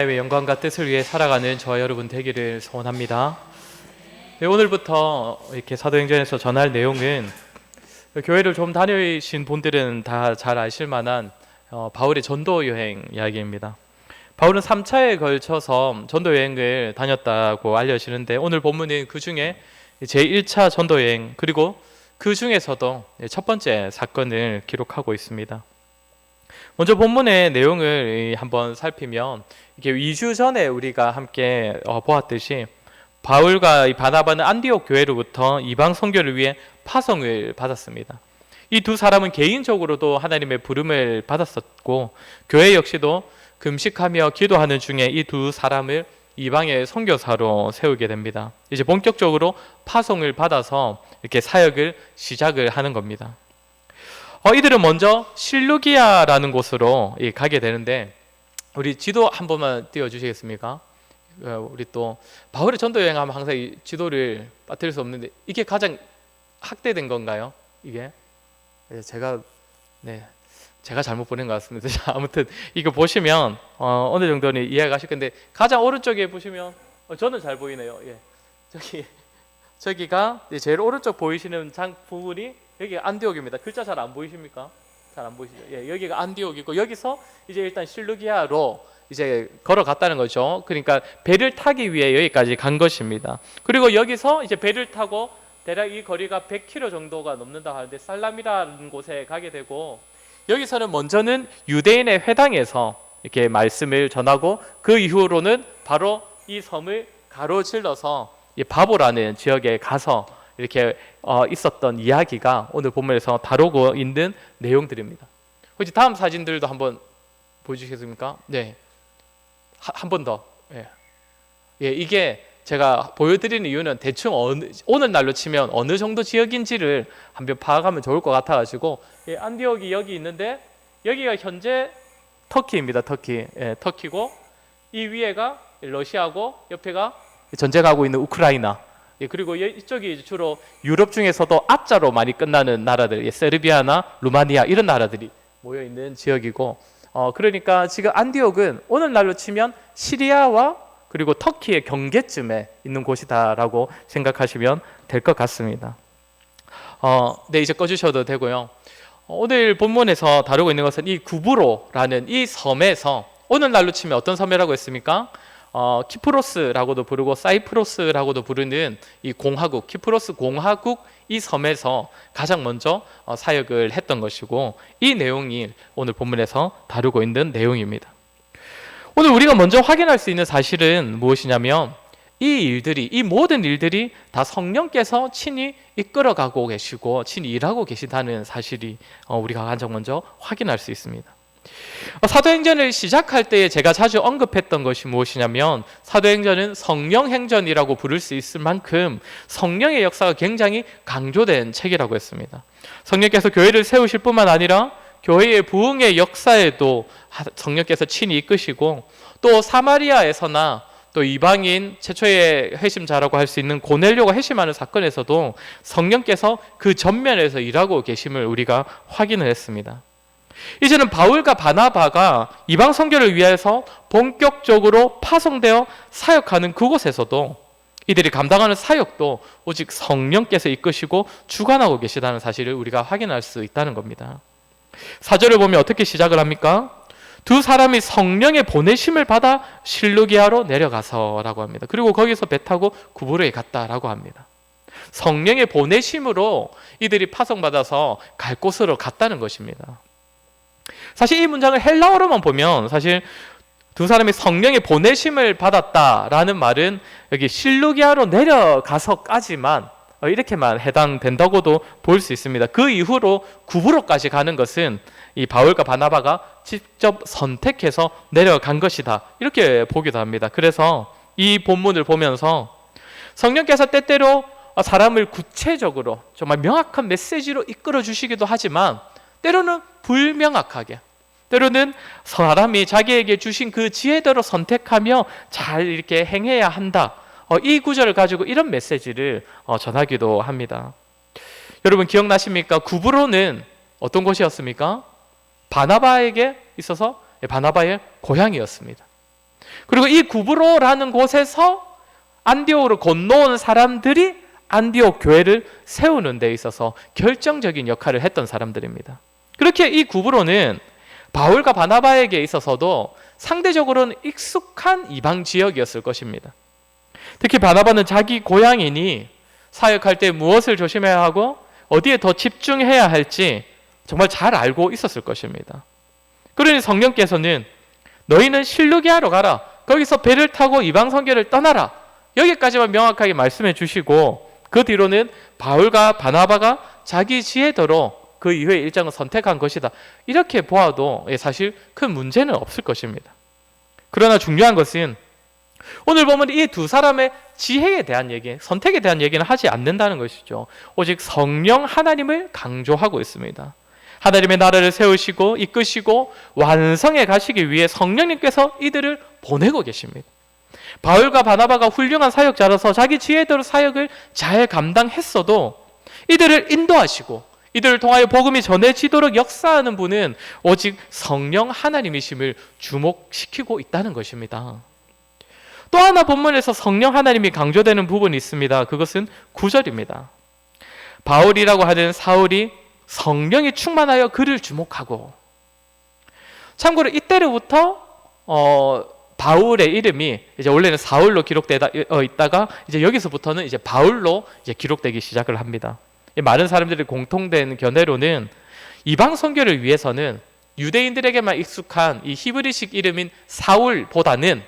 하나님의 영광과 뜻을 위해 살아가는 저와 여러분 되기를 소원합니다. 네, 오늘부터 이렇게 사도행전에서 전할 내용은 교회를 좀 다니신 분들은 다 잘 아실 만한 바울의 전도 여행 이야기입니다. 바울은 3차에 걸쳐서 전도 여행을 다녔다고 알려지는데 오늘 본문은 그 중에 제1차 전도 여행 그리고 그 중에서도 첫 번째 사건을 기록하고 있습니다. 먼저 본문의 내용을 한번 살피면 이게 2주 전에 우리가 함께 보았듯이 바울과 바나바는 안디옥 교회로부터 이방 선교를 위해 파송을 받았습니다. 이 두 사람은 개인적으로도 하나님의 부름을 받았었고 교회 역시도 금식하며 기도하는 중에 이 두 사람을 이방의 선교사로 세우게 됩니다. 이제 본격적으로 파송을 받아서 이렇게 사역을 시작을 하는 겁니다. 이들은 먼저 실루기아라는 곳으로 가게 되는데 우리 지도 한 번만 띄워주시겠습니까? 우리 또 바울의 전도 여행하면 항상 이 지도를 빠뜨릴 수 없는데 이게 가장 확대된 건가요? 이게 제가 잘못 보낸 것 같습니다. 아무튼 이거 보시면 어느 정도는 이해가 가실 건데 가장 오른쪽에 보시면 저는 잘 보이네요. 저기가 제일 오른쪽 보이시는 부분이 여기 안디옥입니다. 글자 잘 안 보이십니까? 잘 안 보이시죠? 여기가 안디옥이고 여기서 이제 일단 실루기아로 이제 걸어갔다는 거죠. 그러니까 배를 타기 위해 여기까지 간 것입니다. 그리고 여기서 이제 배를 타고 대략 이 거리가 100km 정도가 넘는다 하는데 살람이라는 곳에 가게 되고 여기서는 먼저는 유대인의 회당에서 이렇게 말씀을 전하고 그 이후로는 바로 이 섬을 가로질러서 바보라는 지역에 가서 이렇게 있었던 이야기가 오늘 본문에서 다루고 있는 내용들입니다. 혹시 다음 사진들도 한번 보여주시겠습니까? 네, 한 번 더. 이게 제가 보여드리는 이유는 대충 오늘날로 치면 어느 정도 지역인지를 한번 파악하면 좋을 것 같아가지고 안디옥이 여기 있는데 여기가 현재 터키입니다. 터키고 이 위에가 러시아고 옆에가 전쟁하고 있는 우크라이나. 그리고 이쪽이 주로 유럽 중에서도 아자로 많이 끝나는 나라들, 세르비아나 루마니아 이런 나라들이 모여 있는 지역이고, 그러니까 지금 안디옥은 오늘날로 치면 시리아와 그리고 터키의 경계쯤에 있는 곳이다라고 생각하시면 될 것 같습니다. 네, 이제 꺼주셔도 되고요. 오늘 본문에서 다루고 있는 것은 이 구브로라는 이 섬에서 오늘날로 치면 어떤 섬이라고 했습니까? 키프로스라고도 부르고 사이프러스라고도 부르는 이 공화국, 키프로스 공화국 이 섬에서 가장 먼저 사역을 했던 것이고 이 내용이 오늘 본문에서 다루고 있는 내용입니다. 오늘 우리가 먼저 확인할 수 있는 사실은 무엇이냐면 이 모든 일들이 다 성령께서 친히 이끌어가고 계시고 친히 일하고 계시다는 사실이 우리가 가장 먼저 확인할 수 있습니다. 사도행전을 시작할 때에 제가 자주 언급했던 것이 무엇이냐면 사도행전은 성령행전이라고 부를 수 있을 만큼 성령의 역사가 굉장히 강조된 책이라고 했습니다. 성령께서 교회를 세우실 뿐만 아니라 교회의 부흥의 역사에도 성령께서 친히 이끄시고 또 사마리아에서나 또 이방인 최초의 회심자라고 할 수 있는 고넬료가 회심하는 사건에서도 성령께서 그 전면에서 일하고 계심을 우리가 확인을 했습니다. 이제는 바울과 바나바가 이방 선교를 위해서 본격적으로 파송되어 사역하는 그곳에서도 이들이 감당하는 사역도 오직 성령께서 이끄시고 주관하고 계시다는 사실을 우리가 확인할 수 있다는 겁니다. 4절을 보면 어떻게 시작을 합니까? 두 사람이 성령의 보내심을 받아 실루기아로 내려가서라고 합니다. 그리고 거기서 배 타고 구브로에 갔다라고 합니다. 성령의 보내심으로 이들이 파송받아서 갈 곳으로 갔다는 것입니다. 사실 이 문장을 헬라어로만 보면 사실 두 사람이 성령의 보내심을 받았다라는 말은 여기 실루기아로 내려가서까지만 이렇게만 해당된다고도 볼 수 있습니다. 그 이후로 구브로까지 가는 것은 이 바울과 바나바가 직접 선택해서 내려간 것이다 이렇게 보기도 합니다. 그래서 이 본문을 보면서 성령께서 때때로 사람을 구체적으로 정말 명확한 메시지로 이끌어 주시기도 하지만 때로는 불명확하게 때로는 사람이 자기에게 주신 그 지혜대로 선택하며 잘 이렇게 행해야 한다. 이 구절을 가지고 이런 메시지를 전하기도 합니다. 여러분 기억나십니까? 구브로는 어떤 곳이었습니까? 바나바에게 있어서 바나바의 고향이었습니다. 그리고 이 구브로라는 곳에서 안디옥으로 건너온 사람들이 안디옥 교회를 세우는 데 있어서 결정적인 역할을 했던 사람들입니다. 그렇게 이 구브로는 바울과 바나바에게 있어서도 상대적으로는 익숙한 이방 지역이었을 것입니다. 특히 바나바는 자기 고향이니 사역할 때 무엇을 조심해야 하고 어디에 더 집중해야 할지 정말 잘 알고 있었을 것입니다. 그러니 성령께서는 너희는 실루기아로 가라. 거기서 배를 타고 이방 선교를 떠나라. 여기까지만 명확하게 말씀해 주시고 그 뒤로는 바울과 바나바가 자기 지혜대로 그 이후에 일정을 선택한 것이다. 이렇게 보아도 사실 큰 문제는 없을 것입니다. 그러나 중요한 것은 오늘 보면 이 두 사람의 지혜에 대한 얘기, 선택에 대한 얘기는 하지 않는다는 것이죠. 오직 성령 하나님을 강조하고 있습니다. 하나님의 나라를 세우시고 이끄시고 완성해 가시기 위해 성령님께서 이들을 보내고 계십니다. 바울과 바나바가 훌륭한 사역자라서 자기 지혜대로 사역을 잘 감당했어도 이들을 인도하시고 이들을 통하여 복음이 전해지도록 역사하는 분은 오직 성령 하나님이심을 주목시키고 있다는 것입니다. 또 하나 본문에서 성령 하나님이 강조되는 부분이 있습니다. 그것은 9절입니다. 바울이라고 하는 사울이 성령이 충만하여 그를 주목하고, 참고로 이때로부터 바울의 이름이 이제 원래는 사울로 기록되다 있다가 이제 여기서부터는 이제 바울로 이제 기록되기 시작을 합니다. 많은 사람들이 공통된 견해로는 이방 선교를 위해서는 유대인들에게만 익숙한 이 히브리식 이름인 사울보다는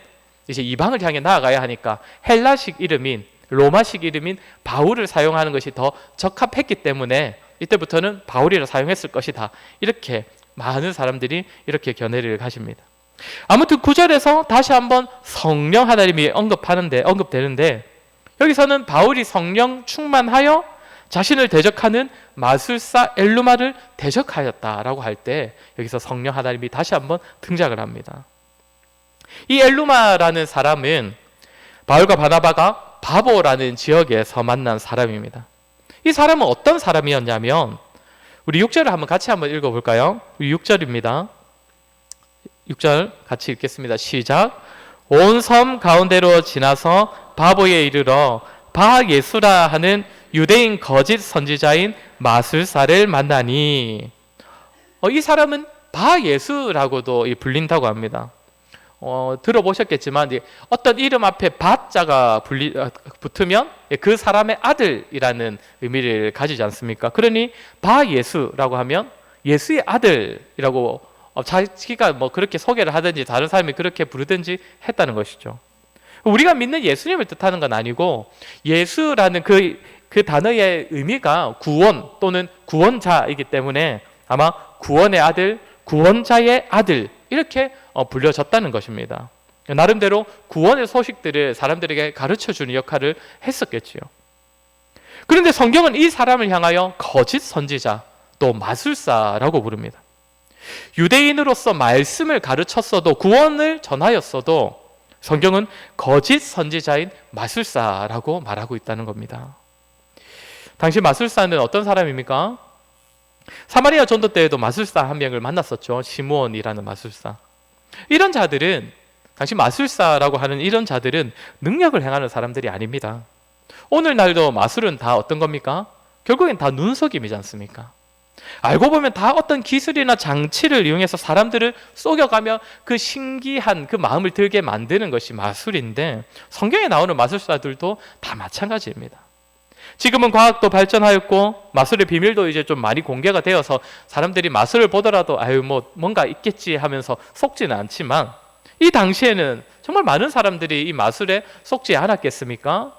이제 이방을 향해 나아가야 하니까 헬라식 이름인 로마식 이름인 바울을 사용하는 것이 더 적합했기 때문에 이때부터는 바울이라 사용했을 것이다. 이렇게 많은 사람들이 이렇게 견해를 가집니다. 아무튼 9절에서 다시 한번 성령 하나님이 언급되는데 여기서는 바울이 성령 충만하여 자신을 대적하는 마술사 엘루마를 대적하였다라고 할 때 여기서 성령 하나님이 다시 한번 등장을 합니다. 이 엘루마라는 사람은 바울과 바나바가 바보라는 지역에서 만난 사람입니다. 이 사람은 어떤 사람이었냐면 우리 6절을 한번 같이 한번 읽어볼까요? 6절입니다. 6절 같이 읽겠습니다. 시작. 온 섬 가운데로 지나서 바보에 이르러 바예수라 하는 유대인 거짓 선지자인 마술사를 만나니, 이 사람은 바예수라고도 불린다고 합니다. 들어보셨겠지만 어떤 이름 앞에 바자가 붙으면 그 사람의 아들이라는 의미를 가지지 않습니까? 그러니 바예수라고 하면 예수의 아들이라고 자기가 뭐 그렇게 소개를 하든지 다른 사람이 그렇게 부르든지 했다는 것이죠. 우리가 믿는 예수님을 뜻하는 건 아니고 예수라는 그 단어의 의미가 구원 또는 구원자이기 때문에 아마 구원의 아들, 구원자의 아들 이렇게 불려졌다는 것입니다. 나름대로 구원의 소식들을 사람들에게 가르쳐주는 역할을 했었겠지요. 그런데 성경은 이 사람을 향하여 거짓 선지자 또 마술사라고 부릅니다. 유대인으로서 말씀을 가르쳤어도 구원을 전하였어도 성경은 거짓 선지자인 마술사라고 말하고 있다는 겁니다. 당시 마술사는 어떤 사람입니까? 사마리아 전도 때에도 마술사 한 명을 만났었죠. 시므온이라는 마술사. 이런 자들은, 당시 마술사라고 하는 이런 자들은 능력을 행하는 사람들이 아닙니다. 오늘날도 마술은 다 어떤 겁니까? 결국엔 다 눈속임이지 않습니까? 알고 보면 다 어떤 기술이나 장치를 이용해서 사람들을 속여가며 그 신기한 그 마음을 들게 만드는 것이 마술인데, 성경에 나오는 마술사들도 다 마찬가지입니다. 지금은 과학도 발전하였고 마술의 비밀도 이제 좀 많이 공개가 되어서 사람들이 마술을 보더라도 뭔가 있겠지 하면서 속지는 않지만, 이 당시에는 정말 많은 사람들이 이 마술에 속지 않았겠습니까?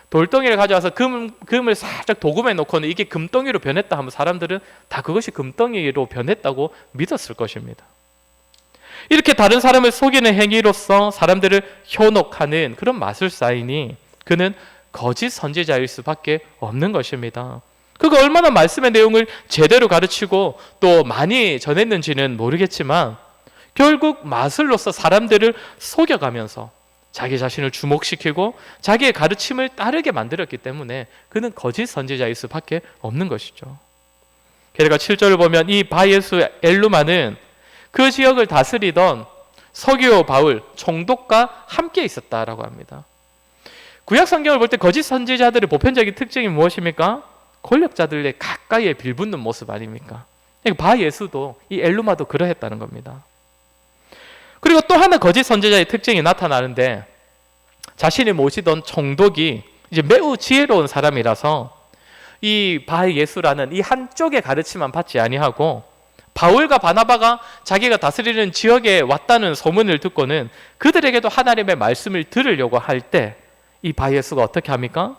돌덩이를 가져와서 금을 살짝 도금해 놓고는 이게 금덩이로 변했다 하면 사람들은 다 그것이 금덩이로 변했다고 믿었을 것입니다. 이렇게 다른 사람을 속이는 행위로서 사람들을 현혹하는 그런 마술사이니 그는 거짓 선지자일 수밖에 없는 것입니다. 그가 얼마나 말씀의 내용을 제대로 가르치고 또 많이 전했는지는 모르겠지만 결국 마술로서 사람들을 속여가면서 자기 자신을 주목시키고 자기의 가르침을 따르게 만들었기 때문에 그는 거짓 선지자일 수밖에 없는 것이죠. 게다가 7절을 보면 이 바예수 엘루마는 그 지역을 다스리던 서기오 바울, 총독과 함께 있었다라고 합니다. 구약 성경을 볼 때 거짓 선지자들의 보편적인 특징이 무엇입니까? 권력자들의 가까이에 빌붙는 모습 아닙니까? 바 예수도 이 엘루마도 그러했다는 겁니다. 그리고 또 하나 거짓 선지자의 특징이 나타나는데, 자신이 모시던 총독이 이제 매우 지혜로운 사람이라서 이 바 예수라는 이 한쪽의 가르침만 받지 아니하고 바울과 바나바가 자기가 다스리는 지역에 왔다는 소문을 듣고는 그들에게도 하나님의 말씀을 들으려고 할 때 이 바 예수가 어떻게 합니까?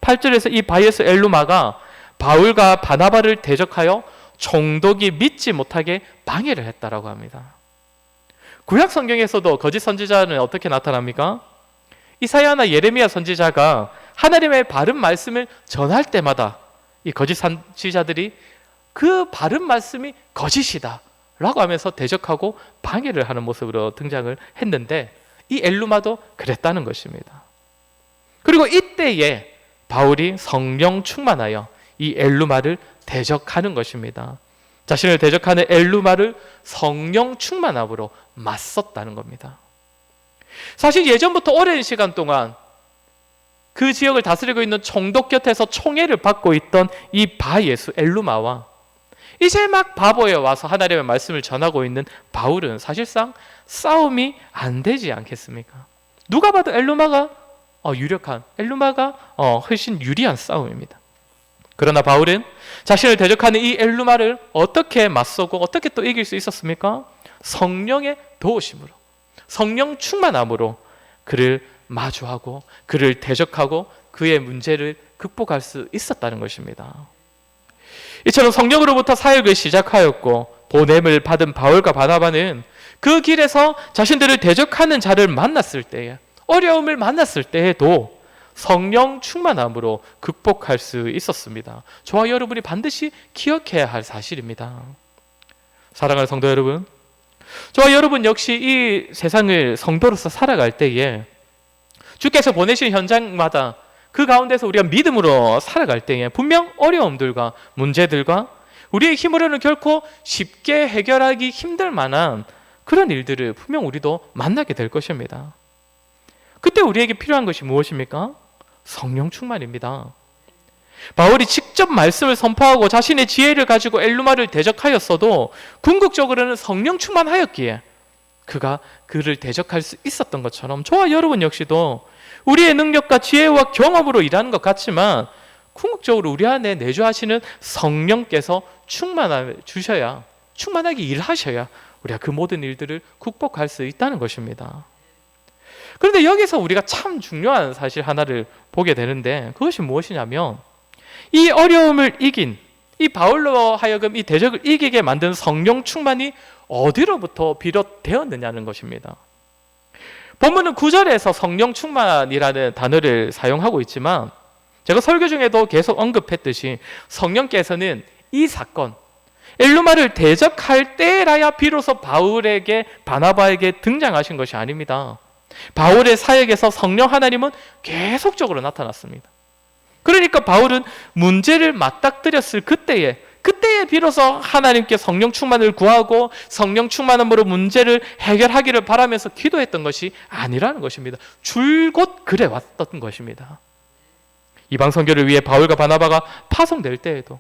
8절에서 이 바 예수 엘루마가 바울과 바나바를 대적하여 총독이 믿지 못하게 방해를 했다라고 합니다. 구약 성경에서도 거짓 선지자는 어떻게 나타납니까? 이사야나 예레미야 선지자가 하나님의 바른 말씀을 전할 때마다 이 거짓 선지자들이 그 바른 말씀이 거짓이다 라고 하면서 대적하고 방해를 하는 모습으로 등장을 했는데, 이 엘루마도 그랬다는 것입니다. 그리고 이때에 바울이 성령 충만하여 이 엘루마를 대적하는 것입니다. 자신을 대적하는 엘루마를 성령 충만함으로 맞섰다는 겁니다. 사실 예전부터 오랜 시간 동안 그 지역을 다스리고 있는 총독 곁에서 총애를 받고 있던 이 바 예수 엘루마와 이제 막 바보에 와서 하나님의 말씀을 전하고 있는 바울은 사실상 싸움이 안 되지 않겠습니까? 누가 봐도 엘루마가 유력한, 엘루마가 훨씬 유리한 싸움입니다. 그러나 바울은 자신을 대적하는 이 엘루마를 어떻게 맞서고 어떻게 또 이길 수 있었습니까? 성령의 도우심으로, 성령 충만함으로 그를 마주하고 그를 대적하고 그의 문제를 극복할 수 있었다는 것입니다. 이처럼 성령으로부터 사역을 시작하였고 보냄을 받은 바울과 바나바는 그 길에서 자신들을 대적하는 자를 만났을 때에, 어려움을 만났을 때에도 성령 충만함으로 극복할 수 있었습니다. 저와 여러분이 반드시 기억해야 할 사실입니다. 사랑하는 성도 여러분, 저와 여러분 역시 이 세상을 성도로서 살아갈 때에 주께서 보내신 현장마다 그 가운데서 우리가 믿음으로 살아갈 때에 분명 어려움들과 문제들과 우리의 힘으로는 결코 쉽게 해결하기 힘들 만한 그런 일들을 분명 우리도 만나게 될 것입니다. 그때 우리에게 필요한 것이 무엇입니까? 성령 충만입니다. 바울이 직접 말씀을 선포하고 자신의 지혜를 가지고 엘루마를 대적하였어도 궁극적으로는 성령 충만하였기에 그가 그를 대적할 수 있었던 것처럼 저와 여러분 역시도 우리의 능력과 지혜와 경험으로 일하는 것 같지만 궁극적으로 우리 안에 내주하시는 성령께서 충만하게 일하셔야 우리가 그 모든 일들을 극복할 수 있다는 것입니다. 그런데 여기서 우리가 참 중요한 사실 하나를 보게 되는데, 그것이 무엇이냐면 이 어려움을 이긴, 이 바울로 하여금 이 대적을 이기게 만든 성령 충만이 어디로부터 비롯되었느냐는 것입니다. 본문은 9절에서 성령 충만이라는 단어를 사용하고 있지만 제가 설교 중에도 계속 언급했듯이 성령께서는 이 사건, 엘루마를 대적할 때라야 비로소 바울에게, 바나바에게 등장하신 것이 아닙니다. 바울의 사역에서 성령 하나님은 계속적으로 나타났습니다. 그러니까 바울은 문제를 맞닥뜨렸을 그때에 비로소 하나님께 성령 충만을 구하고 성령 충만함으로 문제를 해결하기를 바라면서 기도했던 것이 아니라는 것입니다. 줄곧 그래 왔던 것입니다. 이방 선교를 위해 바울과 바나바가 파송될 때에도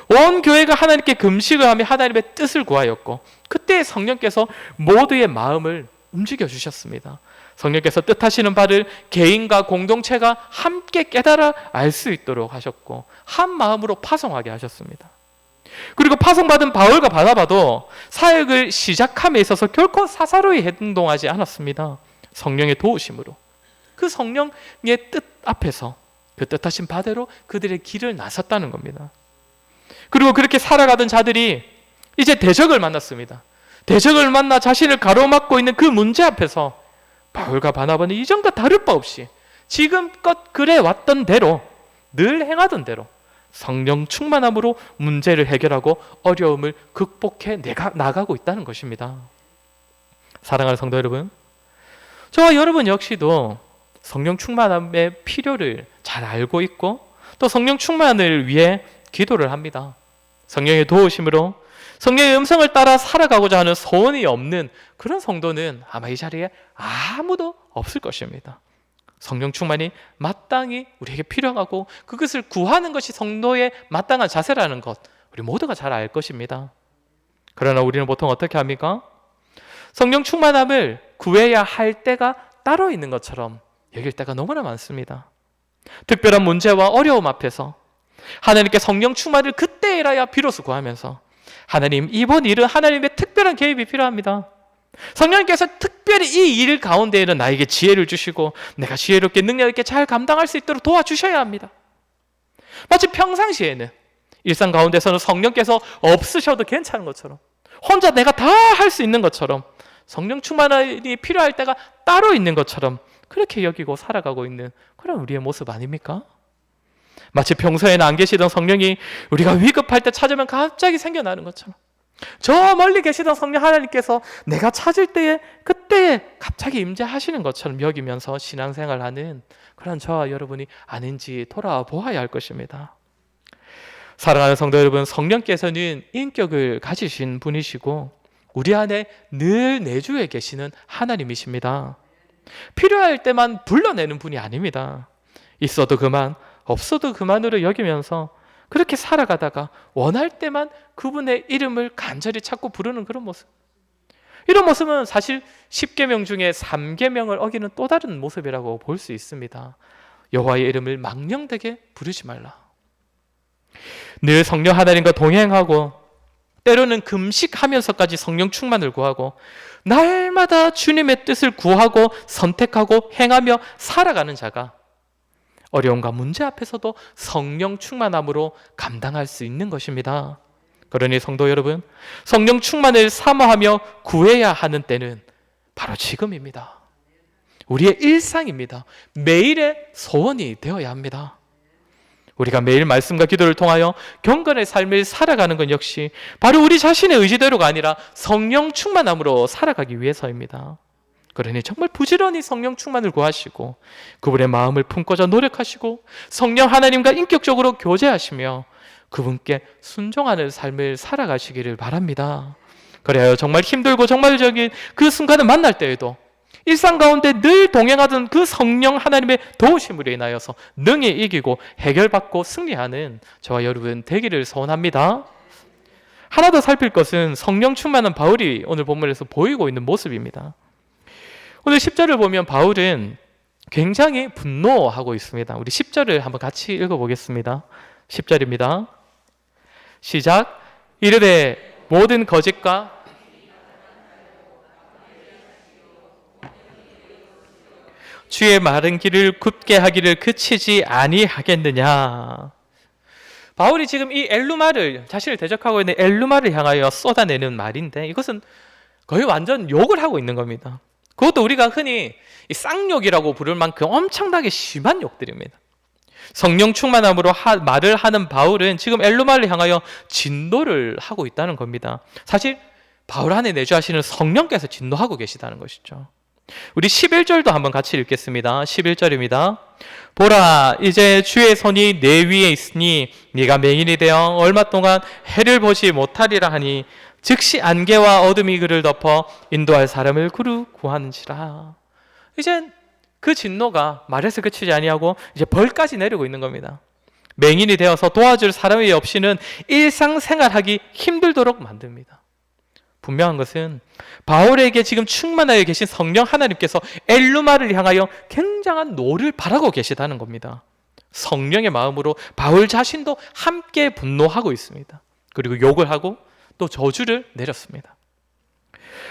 온 교회가 하나님께 금식을 하며 하나님의 뜻을 구하였고, 그때 성령께서 모두의 마음을 움직여 주셨습니다. 성령께서 뜻하시는 바를 개인과 공동체가 함께 깨달아 알 수 있도록 하셨고 한 마음으로 파송하게 하셨습니다. 그리고 파송받은 바울과 바나바도 사역을 시작함에 있어서 결코 사사로이 행동하지 않았습니다. 성령의 도우심으로 그 성령의 뜻 앞에서 그 뜻하신 바대로 그들의 길을 나섰다는 겁니다. 그리고 그렇게 살아가던 자들이 이제 대적을 만났습니다. 대적을 만나 자신을 가로막고 있는 그 문제 앞에서 바울과 바나바는 이전과 다를 바 없이 지금껏 그래 왔던 대로, 늘 행하던 대로 성령 충만함으로 문제를 해결하고 어려움을 극복해 나가고 있다는 것입니다. 사랑하는 성도 여러분, 저와 여러분 역시도 성령 충만함의 필요를 잘 알고 있고 또 성령 충만을 위해 기도를 합니다. 성령의 도우심으로 성령의 음성을 따라 살아가고자 하는 소원이 없는 그런 성도는 아마 이 자리에 아무도 없을 것입니다. 성령 충만이 마땅히 우리에게 필요하고 그것을 구하는 것이 성도의 마땅한 자세라는 것, 우리 모두가 잘 알 것입니다. 그러나 우리는 보통 어떻게 합니까? 성령 충만함을 구해야 할 때가 따로 있는 것처럼 여길 때가 너무나 많습니다. 특별한 문제와 어려움 앞에서 하나님께 성령 충만을 그때라야 비로소 구하면서 하나님, 이번 일은 하나님의 특별한 개입이 필요합니다. 성령님께서 특별히 이 일 가운데에는 나에게 지혜를 주시고 내가 지혜롭게 능력 있게 잘 감당할 수 있도록 도와주셔야 합니다. 마치 평상시에는 일상 가운데서는 성령께서 없으셔도 괜찮은 것처럼, 혼자 내가 다 할 수 있는 것처럼, 성령 충만이 필요할 때가 따로 있는 것처럼 그렇게 여기고 살아가고 있는 그런 우리의 모습 아닙니까? 마치 평소에는 안 계시던 성령이 우리가 위급할 때 찾으면 갑자기 생겨나는 것처럼, 저 멀리 계시던 성령 하나님께서 내가 찾을 때에 그때에 갑자기 임재하시는 것처럼 여기면서 신앙생활하는 그런 저와 여러분이 아닌지 돌아보아야 할 것입니다. 사랑하는 성도 여러분, 성령께서는 인격을 가지신 분이시고 우리 안에 늘 내주에 계시는 하나님이십니다. 필요할 때만 불러내는 분이 아닙니다. 있어도 그만, 없어도 그만으로 여기면서 그렇게 살아가다가 원할 때만 그분의 이름을 간절히 찾고 부르는 그런 모습, 이런 모습은 사실 10계명 중에 3계명을 어기는 또 다른 모습이라고 볼 수 있습니다. 여호와의 이름을 망령되게 부르지 말라. 늘 성령 하나님과 동행하고 때로는 금식하면서까지 성령 충만을 구하고 날마다 주님의 뜻을 구하고 선택하고 행하며 살아가는 자가 어려움과 문제 앞에서도 성령 충만함으로 감당할 수 있는 것입니다. 그러니 성도 여러분, 성령 충만을 사모하며 구해야 하는 때는 바로 지금입니다. 우리의 일상입니다. 매일의 소원이 되어야 합니다. 우리가 매일 말씀과 기도를 통하여 경건의 삶을 살아가는 것 역시 바로 우리 자신의 의지대로가 아니라 성령 충만함으로 살아가기 위해서입니다. 그러니 정말 부지런히 성령 충만을 구하시고 그분의 마음을 품고자 노력하시고 성령 하나님과 인격적으로 교제하시며 그분께 순종하는 삶을 살아가시기를 바랍니다. 그래야 정말 힘들고 정말적인 그 순간을 만날 때에도 일상 가운데 늘 동행하던 그 성령 하나님의 도우심으로 인하여서 능히 이기고 해결받고 승리하는 저와 여러분 되기를 소원합니다. 하나 더 살필 것은 성령 충만한 바울이 오늘 본문에서 보이고 있는 모습입니다. 오늘 10절을 보면 바울은 굉장히 분노하고 있습니다. 우리 10절을 한번 같이 읽어보겠습니다. 10절입니다. 시작. 이르되 모든 거짓과 주의 마른 길을 굽게 하기를 그치지 아니하겠느냐. 바울이 지금 이 엘루마를, 자신을 대적하고 있는 엘루마를 향하여 쏟아내는 말인데 이것은 거의 완전 욕을 하고 있는 겁니다. 그것도 우리가 흔히 쌍욕이라고 부를 만큼 엄청나게 심한 욕들입니다. 성령 충만함으로 말을 하는 바울은 지금 엘루마를 향하여 진노를 하고 있다는 겁니다. 사실 바울 안에 내주하시는 성령께서 진노하고 계시다는 것이죠. 우리 11절도 한번 같이 읽겠습니다. 11절입니다. 보라, 이제 주의 손이 내 위에 있으니 네가 맹인이 되어 얼마 동안 해를 보지 못하리라 하니 즉시 안개와 어둠이 그를 덮어 인도할 사람을 그루 구하는지라. 이젠 그 진노가 말에서 그치지 아니하고 이제 벌까지 내리고 있는 겁니다. 맹인이 되어서 도와줄 사람이 없이는 일상생활하기 힘들도록 만듭니다. 분명한 것은 바울에게 지금 충만하여 계신 성령 하나님께서 엘루마를 향하여 굉장한 노를 바라고 계시다는 겁니다. 성령의 마음으로 바울 자신도 함께 분노하고 있습니다. 그리고 욕을 하고 또 저주를 내렸습니다.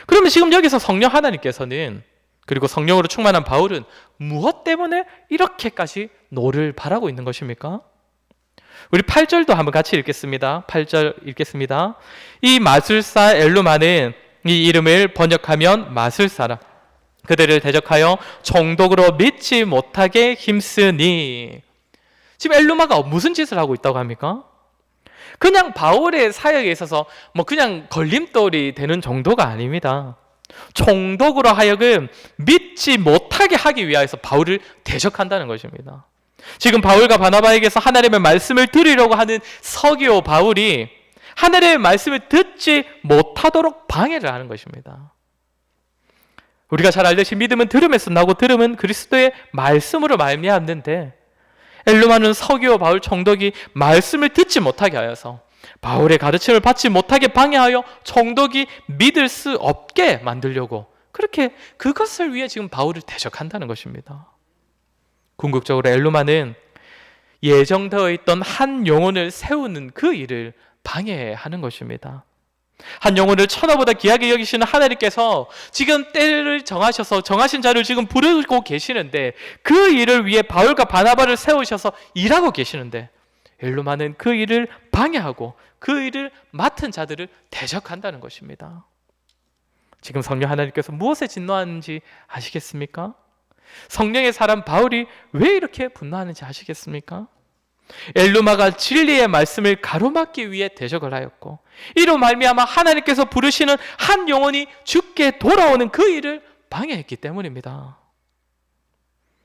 그러면 지금 여기서 성령 하나님께서는, 그리고 성령으로 충만한 바울은 무엇 때문에 이렇게까지 노를 바라고 있는 것입니까? 우리 8절도 한번 같이 읽겠습니다. 8절 읽겠습니다. 이 마술사 엘루마는 이 이름을 번역하면 마술사라. 그들을 대적하여 종독으로 믿지 못하게 힘쓰니. 지금 엘루마가 무슨 짓을 하고 있다고 합니까? 그냥 바울의 사역에 있어서 그냥 걸림돌이 되는 정도가 아닙니다. 총독으로 하여금 믿지 못하게 하기 위하여서 바울을 대적한다는 것입니다. 지금 바울과 바나바에게서 하나님의 말씀을 들으려고 하는 서기오 바울이 하나님의 말씀을 듣지 못하도록 방해를 하는 것입니다. 우리가 잘 알듯이 믿음은 들음에서 나고 들음은 그리스도의 말씀으로 말미암는데, 엘루마는 서기와 바울 총독이 말씀을 듣지 못하게 하여서 바울의 가르침을 받지 못하게 방해하여 총독이 믿을 수 없게 만들려고 그렇게 그것을 위해 지금 바울을 대적한다는 것입니다. 궁극적으로 엘루마는 예정되어 있던 한 영혼을 세우는 그 일을 방해하는 것입니다. 한 영혼을 천하보다 귀하게 여기시는 하나님께서 지금 때를 정하셔서 정하신 자를 지금 부르고 계시는데, 그 일을 위해 바울과 바나바를 세우셔서 일하고 계시는데 엘루마는 그 일을 방해하고 그 일을 맡은 자들을 대적한다는 것입니다. 지금 성령 하나님께서 무엇에 진노하는지 아시겠습니까? 성령의 사람 바울이 왜 이렇게 분노하는지 아시겠습니까? 엘루마가 진리의 말씀을 가로막기 위해 대적을 하였고, 이로 말미암아 하나님께서 부르시는 한 영혼이 죽게 돌아오는 그 일을 방해했기 때문입니다.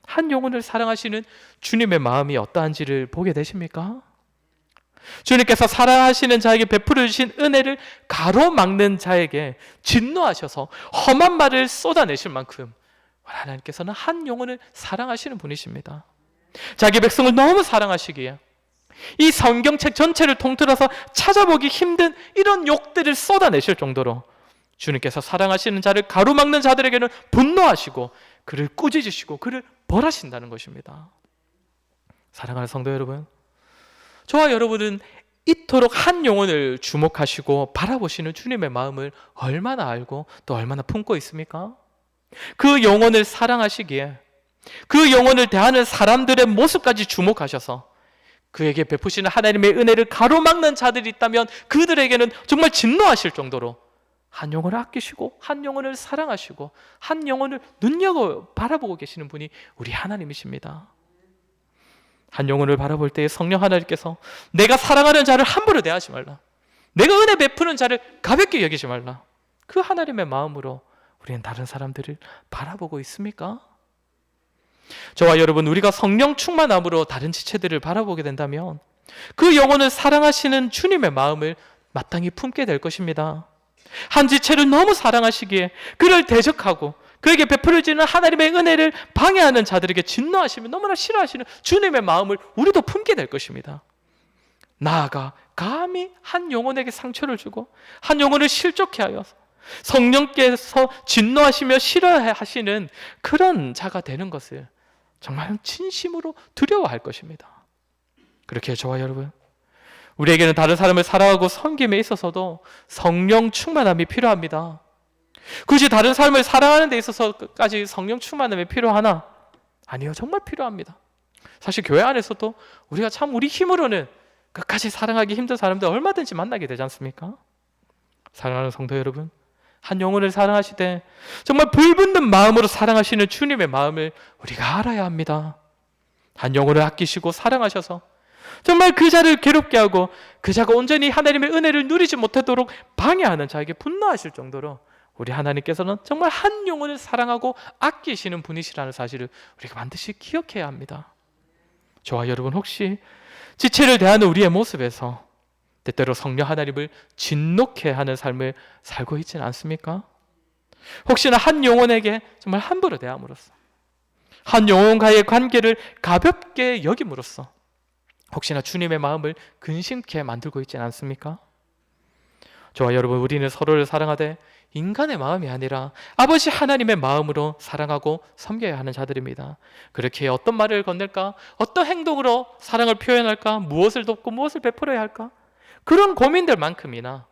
한 영혼을 사랑하시는 주님의 마음이 어떠한지를 보게 되십니까? 주님께서 사랑하시는 자에게 베풀어 주신 은혜를 가로막는 자에게 진노하셔서 험한 말을 쏟아내실 만큼 하나님께서는 한 영혼을 사랑하시는 분이십니다. 자기 백성을 너무 사랑하시기에 이 성경책 전체를 통틀어서 찾아보기 힘든 이런 욕들을 쏟아내실 정도로 주님께서 사랑하시는 자를 가로막는 자들에게는 분노하시고 그를 꾸짖으시고 그를 벌하신다는 것입니다. 사랑하는 성도 여러분, 저와 여러분은 이토록 한 영혼을 주목하시고 바라보시는 주님의 마음을 얼마나 알고 또 얼마나 품고 있습니까? 그 영혼을 사랑하시기에 그 영혼을 대하는 사람들의 모습까지 주목하셔서 그에게 베푸시는 하나님의 은혜를 가로막는 자들이 있다면 그들에게는 정말 진노하실 정도로 한 영혼을 아끼시고 한 영혼을 사랑하시고 한 영혼을 눈여겨 바라보고 계시는 분이 우리 하나님이십니다. 한 영혼을 바라볼 때 성령 하나님께서 내가 사랑하는 자를 함부로 대하지 말라, 내가 은혜 베푸는 자를 가볍게 여기지 말라, 그 하나님의 마음으로 우리는 다른 사람들을 바라보고 있습니까? 저와 여러분, 우리가 성령 충만함으로 다른 지체들을 바라보게 된다면 그 영혼을 사랑하시는 주님의 마음을 마땅히 품게 될 것입니다. 한 지체를 너무 사랑하시기에 그를 대적하고 그에게 베풀어지는 하나님의 은혜를 방해하는 자들에게 진노하시며 너무나 싫어하시는 주님의 마음을 우리도 품게 될 것입니다. 나아가 감히 한 영혼에게 상처를 주고 한 영혼을 실족해 하여 성령께서 진노하시며 싫어하시는 그런 자가 되는 것을 정말 진심으로 두려워할 것입니다. 그렇게 저와 여러분, 우리에게는 다른 사람을 사랑하고 섬김에 있어서도 성령 충만함이 필요합니다. 굳이 다른 사람을 사랑하는 데 있어서까지 성령 충만함이 필요하나? 아니요, 정말 필요합니다. 사실 교회 안에서도 우리가 참 우리 힘으로는 끝까지 사랑하기 힘든 사람들 얼마든지 만나게 되지 않습니까? 사랑하는 성도 여러분, 한 영혼을 사랑하시되 정말 불붙는 마음으로 사랑하시는 주님의 마음을 우리가 알아야 합니다. 한 영혼을 아끼시고 사랑하셔서 정말 그 자를 괴롭게 하고 그 자가 온전히 하나님의 은혜를 누리지 못하도록 방해하는 자에게 분노하실 정도로 우리 하나님께서는 정말 한 영혼을 사랑하고 아끼시는 분이시라는 사실을 우리가 반드시 기억해야 합니다. 저와 여러분, 혹시 지체를 대하는 우리의 모습에서 때때로 성령 하나님을 진노케 하는 삶을 살고 있지는 않습니까? 혹시나 한 영혼에게 정말 함부로 대함으로써, 한 영혼과의 관계를 가볍게 여김으로써 혹시나 주님의 마음을 근심케 만들고 있지는 않습니까? 저와 여러분, 우리는 서로를 사랑하되 인간의 마음이 아니라 아버지 하나님의 마음으로 사랑하고 섬겨야 하는 자들입니다. 그렇게 어떤 말을 건넬까? 어떤 행동으로 사랑을 표현할까? 무엇을 돕고 무엇을 베풀어야 할까? 그런 고민들만큼이나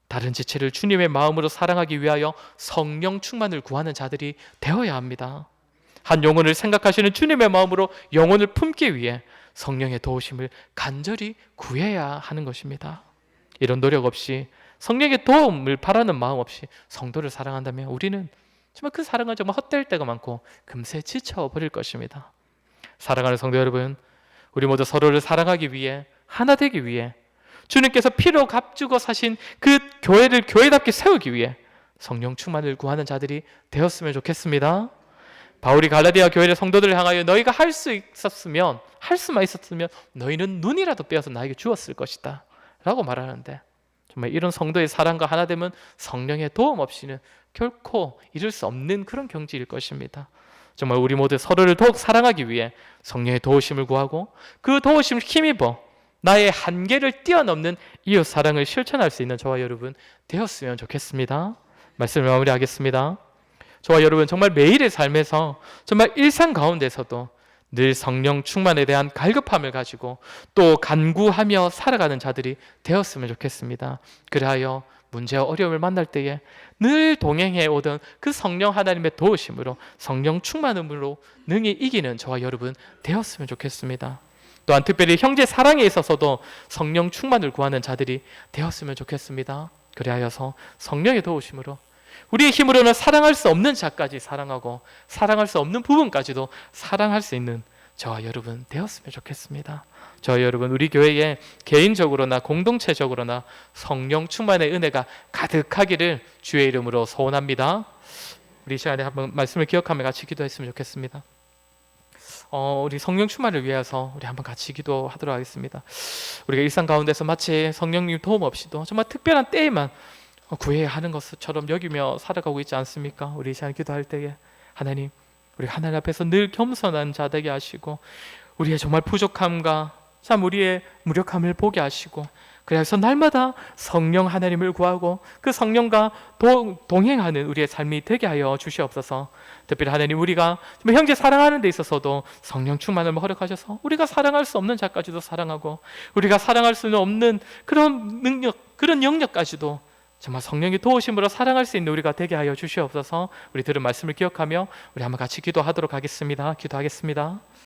다른 지체를 주님의 마음으로 사랑하기 위하여 성령 충만을 구하는 자들이 되어야 합니다. 한 영혼을 생각하시는 주님의 마음으로 영혼을 품기 위해 성령의 도우심을 간절히 구해야 하는 것입니다. 이런 노력 없이, 성령의 도움을 바라는 마음 없이 성도를 사랑한다면 우리는 정말 그 사랑은 정말 헛될 때가 많고 금세 지쳐버릴 것입니다. 사랑하는 성도 여러분, 우리 모두 서로를 사랑하기 위해, 하나 되기 위해, 주님께서 피로 값주고 사신 그 교회를 교회답게 세우기 위해 성령 충만을 구하는 자들이 되었으면 좋겠습니다. 바울이 갈라디아 교회의 성도들을 향하여 너희가 할 수만 있었으면 너희는 눈이라도 빼어서 나에게 주었을 것이다 라고 말하는데, 정말 이런 성도의 사랑과 하나 되면 성령의 도움 없이는 결코 이룰 수 없는 그런 경지일 것입니다. 정말 우리 모두 서로를 더욱 사랑하기 위해 성령의 도우심을 구하고 그 도우심을 힘입어 나의 한계를 뛰어넘는 이웃 사랑을 실천할 수 있는 저와 여러분 되었으면 좋겠습니다. 말씀을 마무리하겠습니다. 저와 여러분 정말 매일의 삶에서 정말 일상 가운데서도 늘 성령 충만에 대한 갈급함을 가지고 또 간구하며 살아가는 자들이 되었으면 좋겠습니다. 그리하여 문제와 어려움을 만날 때에 늘 동행해 오던 그 성령 하나님의 도우심으로 성령 충만함으로 능히 이기는 저와 여러분 되었으면 좋겠습니다. 또한 특별히 형제 사랑에 있어서도 성령 충만을 구하는 자들이 되었으면 좋겠습니다. 그리하여서 성령의 도우심으로 우리의 힘으로는 사랑할 수 없는 자까지 사랑하고 사랑할 수 없는 부분까지도 사랑할 수 있는 저와 여러분 되었으면 좋겠습니다. 저와 여러분 우리 교회에 개인적으로나 공동체적으로나 성령 충만의 은혜가 가득하기를 주의 이름으로 소원합니다. 우리 이 시간에 한번 말씀을 기억하며 같이 기도했으면 좋겠습니다. 우리 성령 충만을 위해서 우리 한번 같이 기도하도록 하겠습니다. 우리가 일상 가운데서 마치 성령님 도움 없이도 정말 특별한 때에만 구해야 하는 것처럼 여기며 살아가고 있지 않습니까? 우리 이 시간 기도할 때에 하나님, 우리 하나님 앞에서 늘 겸손한 자 되게 하시고 우리의 정말 부족함과 참 우리의 무력함을 보게 하시고 그래서 날마다 성령 하나님을 구하고 그 성령과 동행하는 우리의 삶이 되게 하여 주시옵소서. 특별히 하나님 우리가 형제 사랑하는 데 있어서도 성령 충만을 허락하셔서 우리가 사랑할 수 없는 자까지도 사랑하고 우리가 사랑할 수는 없는 그런 능력, 그런 영역까지도 정말 성령의 도우심으로 사랑할 수 있는 우리가 되게 하여 주시옵소서. 우리 들은 말씀을 기억하며 우리 한번 같이 기도하도록 하겠습니다. 기도하겠습니다.